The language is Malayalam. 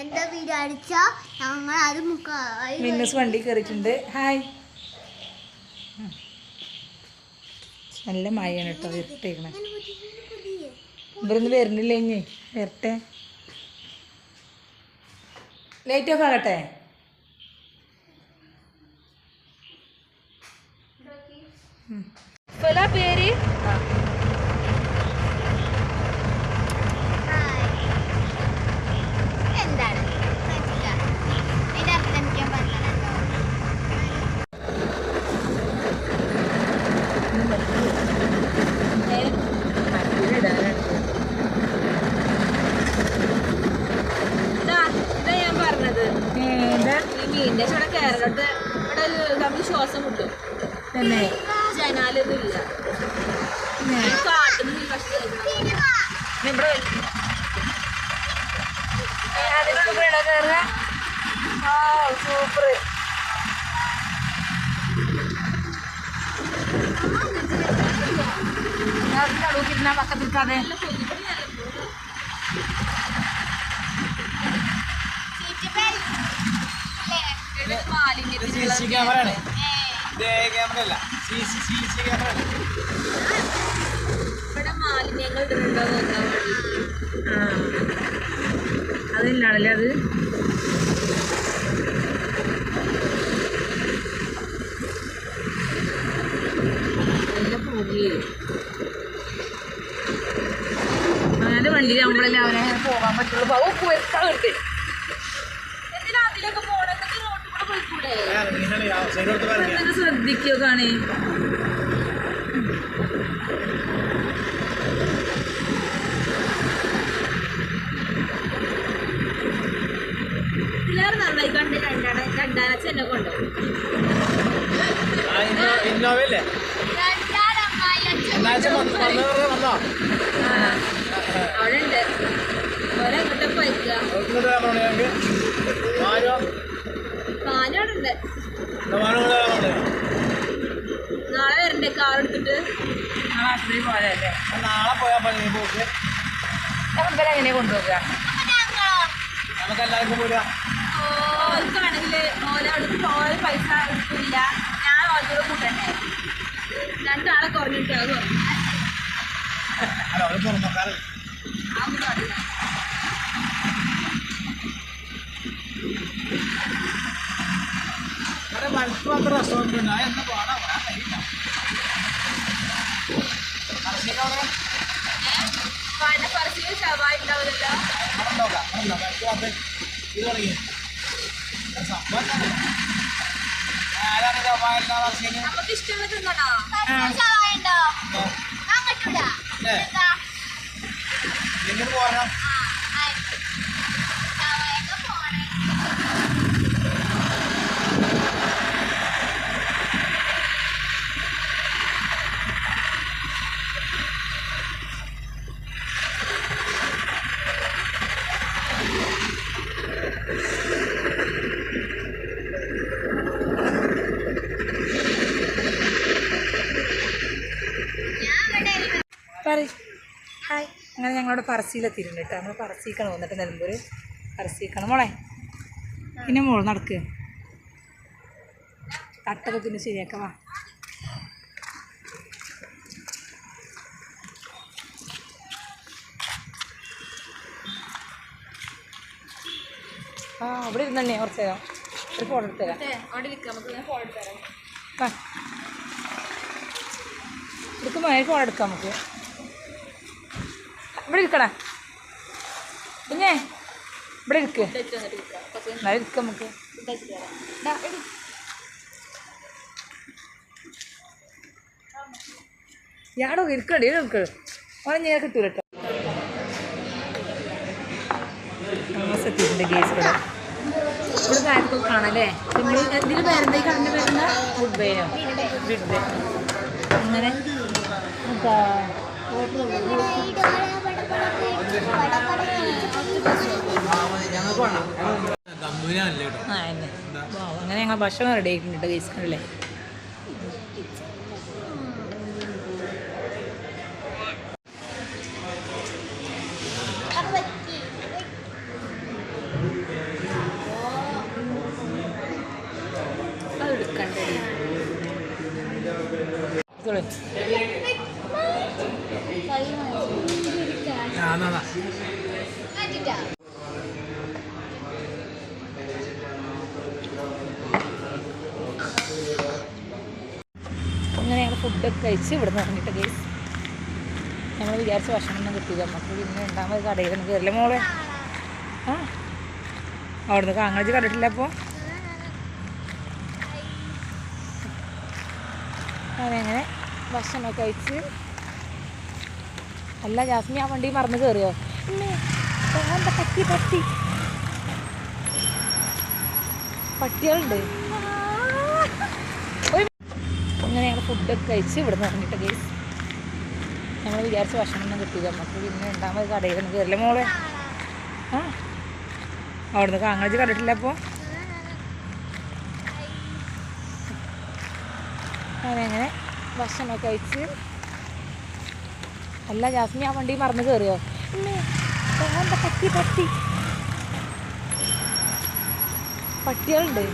എന്താ വിചാരിച്ച ഞങ്ങൾ അത് മിന്നസ് വണ്ടി കയറിയിട്ടുണ്ട്. ഹായ്. നല്ല മഴയാണ് കേട്ടോ, ഇരട്ടേക്കണേ. ഇവരൊന്നും വരുന്നില്ല, ഇനി വരട്ടെ. ലൈറ്റ് ഓഫ് ആകട്ടെ. പേര് എന്താണ് അതിന്റെ അർത്ഥം ഞാൻ പറഞ്ഞത്. ഞാൻ പറഞ്ഞത് മീനിന്റെ ഇവിടെ കയറലോട്ട് ഇവിടെ നമുക്ക് ശ്വാസം കിട്ടും. തന്നെ ജനാലൊന്നും ഇല്ല. കാട്ടുന്ന സൂപ്പർ. ഇരുന്ന പക്കത്തിരിക്കാതെ ഇവിടെ മാലിന്യങ്ങൾ ഇടുന്നുണ്ടോ നോക്കാൻ വേണ്ടി. അതില്ലാണല്ലേ അത്. അങ്ങനെ വണ്ടിയിൽ നമ്മളെല്ലാം അവനെ പോകാൻ പറ്റുള്ളൂ. എന്തിനാ അതിലൊക്കെ പോകണമെന്നൊക്കെ റോട്ടിൽ കൂടെ പോയിക്കൂടെ? ശ്രദ്ധിക്കുക കാണേ. ഇതിലേറെ നന്നായി കണ്ട് രണ്ടാനച്ച എന്നെ കൊണ്ടുപോകും. അവിടെ ഉണ്ട് ഒരങ്ങോട്ടൊക്കെ പോയിക്കുക. പാനോടുണ്ട്. നാളെ വരണ്ടേ കാർ എടുത്തിട്ട്? നാളെ പോയാൽ എങ്ങനെ കൊണ്ടുപോകുക? ഓർക്കാണെങ്കിൽ ഓരോ പൈസ ഇല്ല. ഞാൻ ഓരോട് കൂട്ടണ്ടേ? രണ്ടാളെ കുറഞ്ഞിട്ടാകും. പറശ്ശിയിൽ ശവായി ഉണ്ടാവില്ലല്ലോ. നമുക്ക് ഇഷ്ടമുള്ള തിന്നണോ? ഹായ്. അങ്ങനെ ഞങ്ങളവിടെ പറശ്ശിയിലെത്തിയിട്ടുണ്ട് കേട്ടോ. നമ്മൾ പറശ്ശിക്കണം വന്നിട്ട് നിലമ്പൂർ പറശ്ശിക്കണം മോളെ. പിന്നെ മോൾ നടക്കുക തട്ടൊക്കെ പിന്നെ ശരിയാക്കാം. വാ. ഇവിടെ ഇരുന്നേ കുറച്ച് നേരം. ഒരു ഫോട്ടോ എടുത്ത് തരാം. വാ എടുക്കുമ്പോൾ ഫോട്ടോ എടുക്കാം നമുക്ക്. ഇവിടെ ഇരിക്കണേ പിന്നെ ഇവിടെ ഇരിക്കുക. ഇരിക്കാം നമുക്ക്. യാടോ ഇരിക്കണ്ടേ ഇരിക്ക ഓനെ ഞാൻ കിട്ടൂല കേട്ടോ. താമസത്തിൻ്റെ ഗേസ് ഇവിടെ ഇവിടെ കാര്യത്തൊക്കെ കാണാല്ലേ. നിങ്ങൾ എന്തിനു പേരെന്തായി കടന്നു വരുന്ന ഫുഡ് ബേനോ ഫുഡ് ബേ അങ്ങനെ അങ്ങനെ ഞങ്ങൾ ഭക്ഷണം റെഡി ആയിട്ടുണ്ട് ഗേസ് കണ്ടല്ലേ. അങ്ങനെ ഞങ്ങൾ ഫുഡൊക്കെ കഴിച്ച് ഇവിടെ നിന്ന് ഇറങ്ങിയിട്ട് ഗൈസ്. നമ്മൾ വിചാരിച്ച ഭക്ഷണമൊന്നും കിട്ടിയില്ല. നമുക്ക് പിന്നെ ഉണ്ടാകുമ്പോൾ കടയിലൊന്നും കയറില്ല മോളെ. ആ അവിടുന്ന് കാങ്ങാജി കണ്ടിട്ടില്ല. അപ്പോൾ അങ്ങനെ ഭക്ഷണമൊക്കെ കഴിച്ച്. അല്ല ജാസ്മി ആ വണ്ടി മറന്ന് കയറിയോ? എന്താ പട്ടികളുണ്ട്. അങ്ങനെ ഞങ്ങൾ ഫുഡൊക്കെ കഴിച്ച് ഇവിടെ നിന്ന് ഇറങ്ങിയിട്ട് ഗൈസ്. നമ്മൾ വിചാരിച്ച ഭക്ഷണമൊന്നും കിട്ടിയില്ല. നമുക്ക് പിന്നെ ഉണ്ടാകുമ്പോൾ കടയിലൊന്നും കയറില്ല മോളെ. ആ അവിടുന്ന് കാങ്ങാജി കണ്ടിട്ടില്ല. അപ്പോൾ അങ്ങനെ ഭക്ഷണമൊക്കെ കഴിച്ച്. അല്ല ജാസ്മി ആ വണ്ടി മറന്ന് കയറിയോ? എന്താ പട്ടികളുണ്ട്.